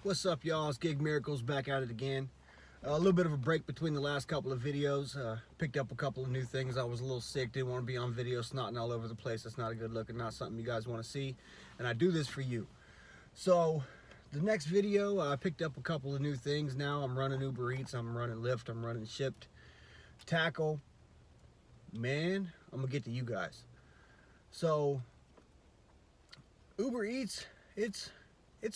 What's up, y'all? It's Gig Miracles back at it again. A little bit of a break between the last couple of videos. Picked up a couple of new things. I was a little sick, didn't want to be on video snotting all over the place. That's not a good look and not something you guys want to see. And I do this for you. So the next video, I picked up a couple of new things now. I'm running UberEats, I'm running Lyft, I'm running Shipt, Takl. Man, I'm gonna get to you guys. So UberEats, it's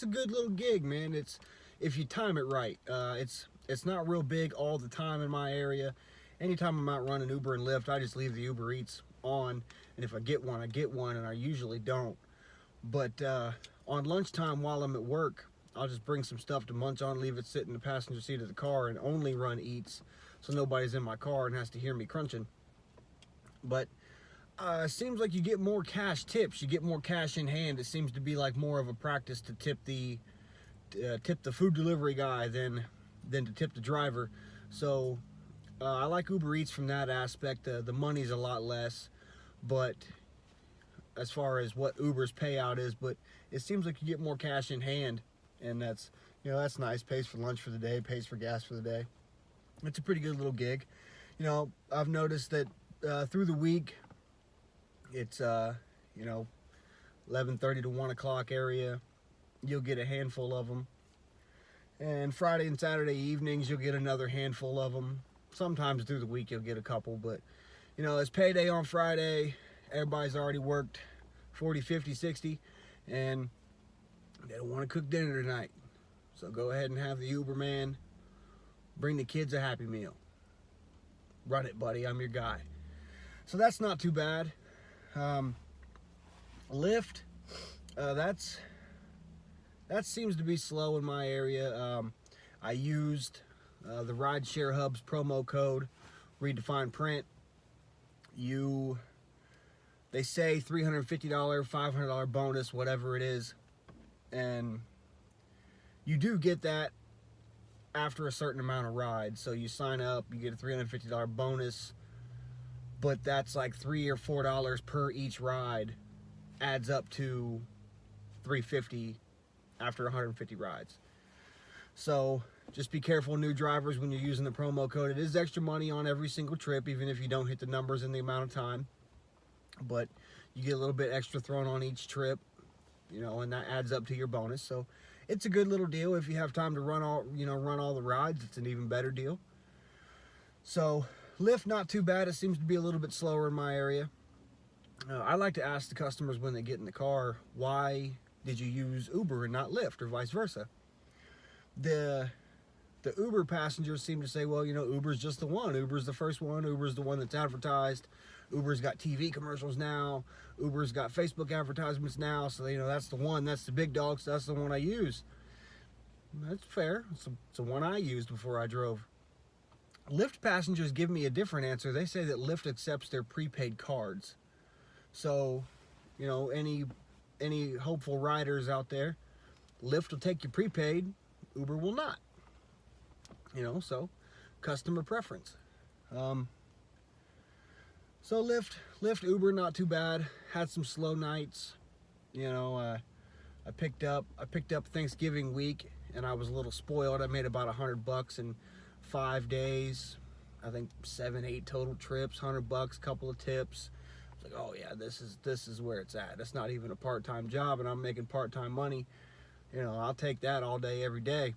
a good little gig, man. It's if you time it right. It's not real big all the time in my area. Anytime I'm out running Uber and Lyft, I just leave the UberEats on, and if I get one, I get one, and I usually don't. But on lunchtime while I'm at work, I'll just bring some stuff to munch on, leave it sit in the passenger seat of the car, and only run Eats, so nobody's in my car and has to hear me crunching. But it seems like you get more cash tips, you get more cash in hand. It seems to be like more of a practice to tip the food delivery guy than to tip the driver. So I like UberEats from that aspect. The money's a lot less, but as far as what Uber's payout is, but it seems like you get more cash in hand, and that's nice. Pays for lunch for the day, pays for gas for the day. It's a pretty good little gig. I've noticed that through the week, it's 11:30 to 1 o'clock area, you'll get a handful of them, and Friday and Saturday evenings you'll get another handful of them. Sometimes through the week you'll get a couple, but it's payday on Friday, everybody's already worked 40, 50, 60, and they don't want to cook dinner tonight, so go ahead and have the Uber man bring the kids a Happy Meal. Run it, buddy, I'm your guy. So that's not too bad. Lyft, that seems to be slow in my area. I used the Rideshare Hub's promo code, read the fine print. They say $350, $500 bonus, whatever it is, and you do get that after a certain amount of rides. So you sign up, you get a $350 bonus, but that's like $3 or $4 per each ride, adds up to $350 after 150 rides. So just be careful, new drivers, when you're using the promo code. It is extra money on every single trip, even if you don't hit the numbers in the amount of time, but you get a little bit extra thrown on each trip, and that adds up to your bonus. So it's a good little deal. If you have time to run all the rides, it's an even better deal. So Lyft, not too bad. It seems to be a little bit slower in my area. I like to ask the customers when they get in the car, why did you use Uber and not Lyft, or vice versa? The Uber passengers seem to say, well, Uber's just the one. Uber's the first one. Uber's the one that's advertised. Uber's got TV commercials now. Uber's got Facebook advertisements now. So, that's the one. That's the big dog. So that's the one I use. That's fair. It's the one I used before I drove. Lyft passengers give me a different answer. They say that Lyft accepts their prepaid cards. So, any hopeful riders out there, Lyft will take your prepaid, Uber will not. So customer preference. So Lyft, Uber, not too bad. Had some slow nights. I picked up Thanksgiving week, and I was a little spoiled. I made about $100 in 5 days. I think 7, 8 total trips, $100, couple of tips. I was like, oh yeah, this is where it's at. It's not even a part-time job, and I'm making part-time money. I'll take that all day, every day.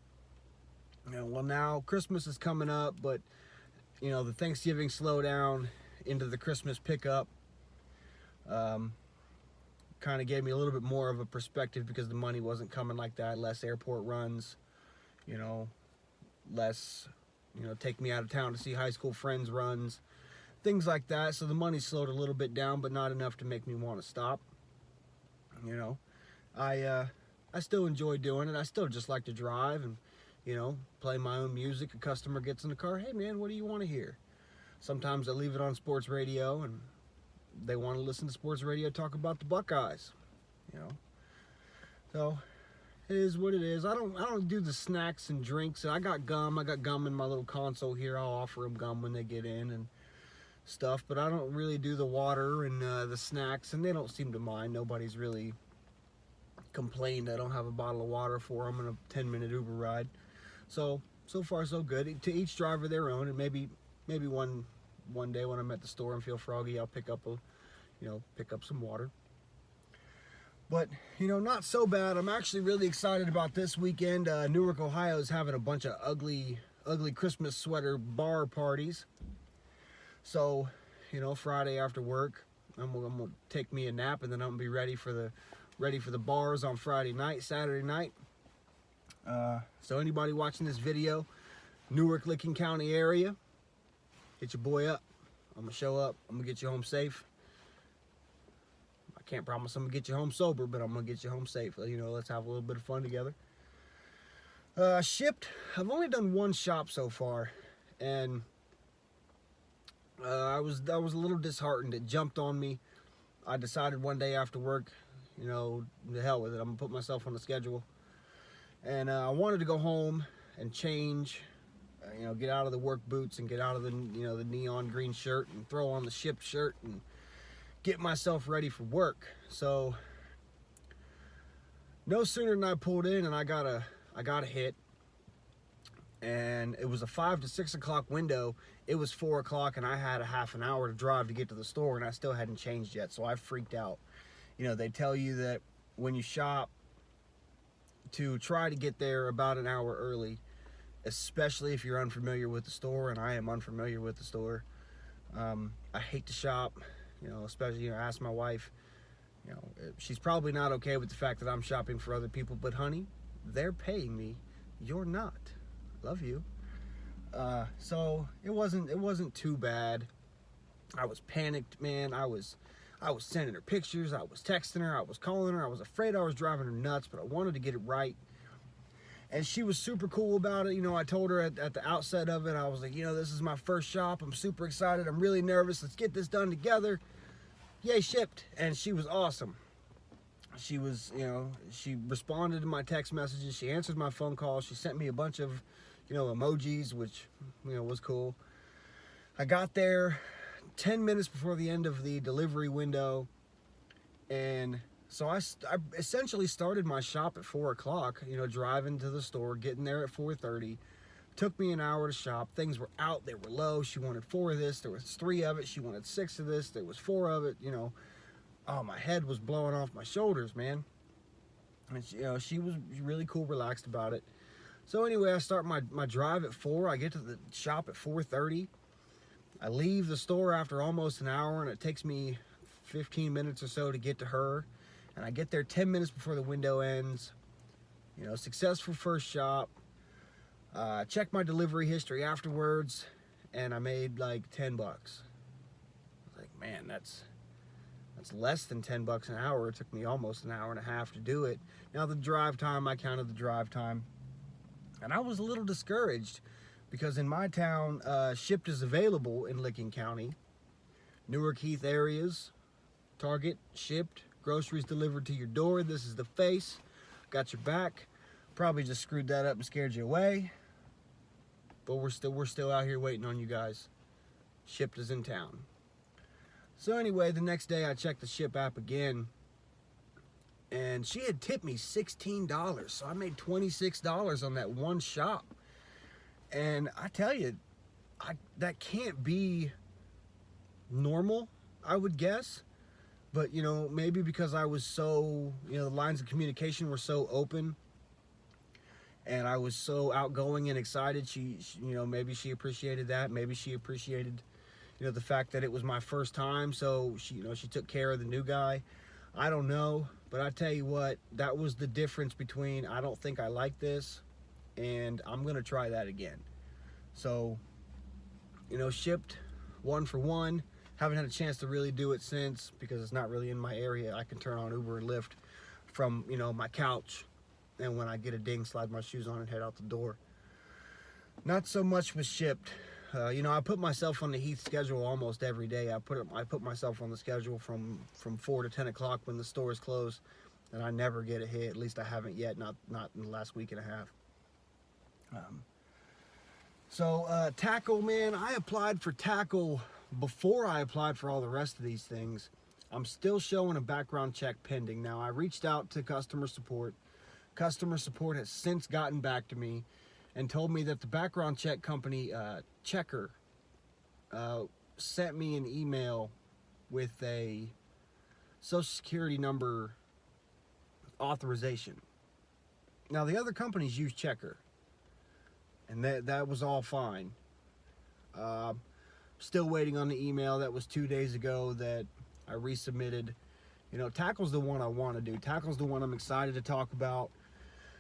Well, now Christmas is coming up, but the Thanksgiving slowdown into the Christmas pickup kind of gave me a little bit more of a perspective, because the money wasn't coming like that. Less airport runs, less take me out of town to see high school friends runs, things like that. So the money slowed a little bit down, but not enough to make me want to stop. I still enjoy doing it. I still just like to drive and play my own music. A customer gets in the car, hey man, what do you want to hear? Sometimes I leave it on sports radio, and they want to listen to sports radio talk about the Buckeyes. So it is what it is. I don't do the snacks and drinks. I got gum in my little console here. I'll offer them gum when they get in and stuff, but I don't really do the water and the snacks, and they don't seem to mind. Nobody's really complained I don't have a bottle of water for them in a 10-minute Uber ride. So far so good. To each driver their own, and maybe one day when I'm at the store and feel froggy, I'll pick up some water. But not so bad. I'm actually really excited about this weekend. Newark, Ohio is having a bunch of ugly Christmas sweater bar parties. So Friday after work, I'm gonna take me a nap, and then I'm gonna be ready for the bars on Friday night, Saturday night. So anybody watching this video, Newark, Licking County area, hit your boy up. I'm gonna show up. I'm gonna get you home safe. I can't promise I'm gonna get you home sober, but I'm gonna get you home safe. Let's have a little bit of fun together. Shipt, I've only done one shop so far, and I was a little disheartened. It jumped on me. I decided one day after work, the hell with it. I'm gonna put myself on the schedule, and I wanted to go home and change. Get out of the work boots and get out of the the neon green shirt and throw on the Shipt shirt and get myself ready for work. So no sooner than I pulled in and I got a hit, and it was a 5 to 6 o'clock window. It was 4 o'clock and I had a half an hour to drive to get to the store, and I still hadn't changed yet. So I freaked out. They tell you that when you shop to try to get there about an hour early, especially if you're unfamiliar with the store, and I am unfamiliar with the store. I hate to shop, especially, ask my wife. She's probably not okay with the fact that I'm shopping for other people, but honey, they're paying me. You're not. Love you. So it wasn't too bad. I was panicked, man. I was sending her pictures. I was texting her. I was calling her. I was afraid I was driving her nuts, but I wanted to get it right. And she was super cool about it. I told her at the outset of it, I was like, this is my first shop. I'm super excited. I'm really nervous. Let's get this done together. Yay, Shipt. And she was awesome. She was, she responded to my text messages. She answered my phone calls. She sent me a bunch of, emojis, which, was cool. I got there 10 minutes before the end of the delivery window. And so I essentially started my shop at 4 o'clock, driving to the store, getting there at 4:30. Took me an hour to shop. Things were out, they were low. She wanted 4 of this, there was 3 of it. She wanted 6 of this, there was 4 of it, Oh, my head was blowing off my shoulders, man. And she was really cool, relaxed about it. So anyway, I start my drive at 4. I get to the shop at 4:30. I leave the store after almost an hour, and it takes me 15 minutes or so to get to her. And I get there 10 minutes before the window ends. Successful first shop. Check my delivery history afterwards, and I made like $10. I was like, man, that's less than $10 an hour. It took me almost an hour and a half to do it. Now the drive time, I counted the drive time, and I was a little discouraged because in my town, Shipt is available in Licking County, Newark, Heath areas, Target, Shipt. Groceries delivered to your door. This is the face. Got your back. Probably just screwed that up and scared you away. But we're still out here waiting on you guys. Shipt is in town. So anyway, the next day I checked the Shipt app again, and she had tipped me $16. So I made $26 on that one shop. And I tell you, that can't be normal, I would guess. But, maybe because I was so, the lines of communication were so open and I was so outgoing and excited, she maybe she appreciated that. Maybe she appreciated, the fact that it was my first time. So she took care of the new guy. I don't know. But I tell you what, that was the difference between I don't think I like this and I'm going to try that again. So, Shipt, 1 for 1. Haven't had a chance to really do it since because it's not really in my area. I can turn on Uber and Lyft from, my couch, and when I get a ding, slide my shoes on and head out the door. Not so much with Shipt. I put myself on the Heath schedule almost every day. I put myself on the schedule from 4 to 10 o'clock when the stores close, and I never get a hit. At least I haven't yet, not in the last week and a half. Takl, man, I applied for Takl before I applied for all the rest of these things. I'm still showing a background check pending. Now, I reached out to customer support. Customer support has since gotten back to me and told me that the background check company, Checker, sent me an email with a Social Security number authorization. Now, the other companies use Checker, and that was all fine. Still waiting on the email that was 2 days ago that I resubmitted. You know, Takl's the one I want to do. Takl's the one I'm excited to talk about.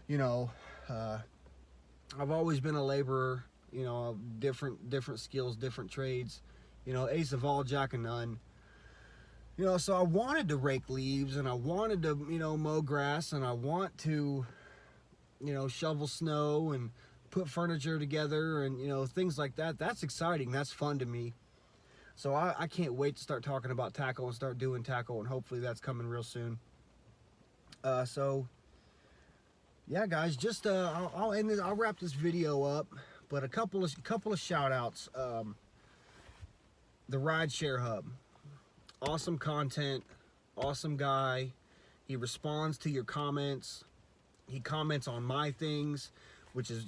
You know, I've always been a laborer, you know, different skills, different trades, you know, ace of all, jack of none. You know, so I wanted to rake leaves, and I wanted to, you know, mow grass, and I want to, you know, shovel snow and put furniture together, and, you know, things like that. That's exciting. That's fun to me. So I can't wait to start talking about Takl and start doing Takl, and hopefully that's coming real soon. So yeah, guys, just I'll end this. I'll wrap this video up, but a couple of shout outs. The Rideshare Hub, awesome content, awesome guy. He responds to your comments. He comments on my things, which is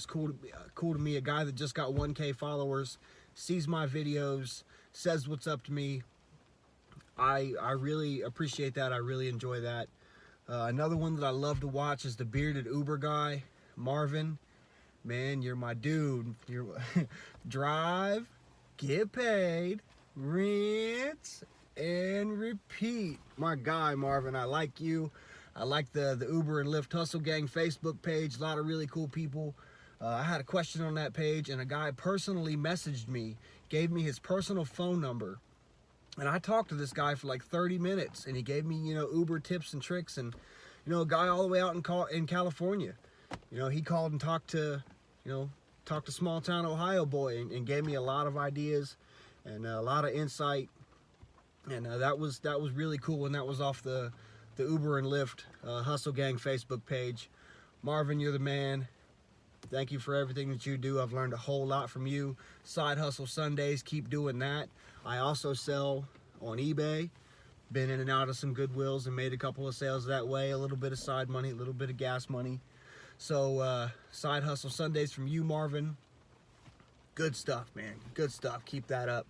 cool to me. A guy that just got 1K followers sees my videos, says what's up to me. I really appreciate that. I really enjoy that. Another one that I love to watch is the bearded Uber guy, Marvin. Man, you're my dude. You're drive, get paid, rinse, and repeat. My guy, Marvin. I like you. I like the Uber and Lyft Hustle Gang Facebook page. A lot of really cool people. I had a question on that page, and a guy personally messaged me, gave me his personal phone number. And I talked to this guy for like 30 minutes, and he gave me, you know, Uber tips and tricks. And, you know, a guy all the way out in California, you know, he called and talked to small town Ohio boy, and gave me a lot of ideas and a lot of insight. And that was really cool. And that was off the Uber and Lyft Hustle Gang Facebook page. Marvin, you're the man. Thank you for everything that you do. I've learned a whole lot from you. Side Hustle Sundays, keep doing that. I also sell on eBay. Been in and out of some Goodwills and made a couple of sales that way. A little bit of side money, a little bit of gas money. So Side Hustle Sundays from you, Marvin. Good stuff, man. Good stuff. Keep that up.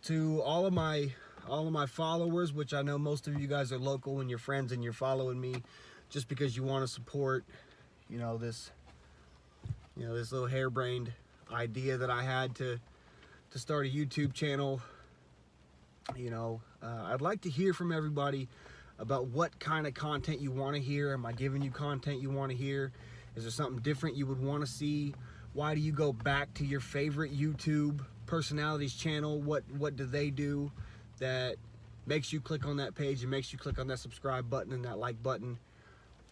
To all of my followers, which I know most of you guys are local and you're friends and you're following me just because you want to support, you know, this little harebrained idea that I had to start a YouTube channel. You know, I'd like to hear from everybody about what kind of content you want to hear. Am I giving you content you want to hear? Is there something different you would want to see? Why do you go back to your favorite YouTube personalities channel? What do they do that makes you click on that page and makes you click on that subscribe button and that like button?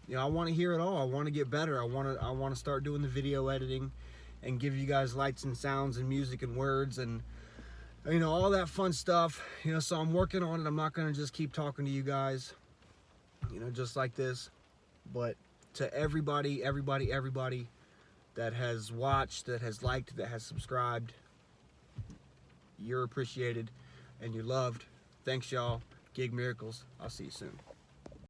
You know, I want to hear it all. I want to get better. I want to start doing the video editing and give you guys lights and sounds and music and words and, you know, all that fun stuff. You know, so I'm working on it. I'm not going to just keep talking to you guys, you know, just like this. But to everybody that has watched, that has liked, that has subscribed, you're appreciated and you're loved. Thanks, y'all. Gig Miracles. I'll see you soon.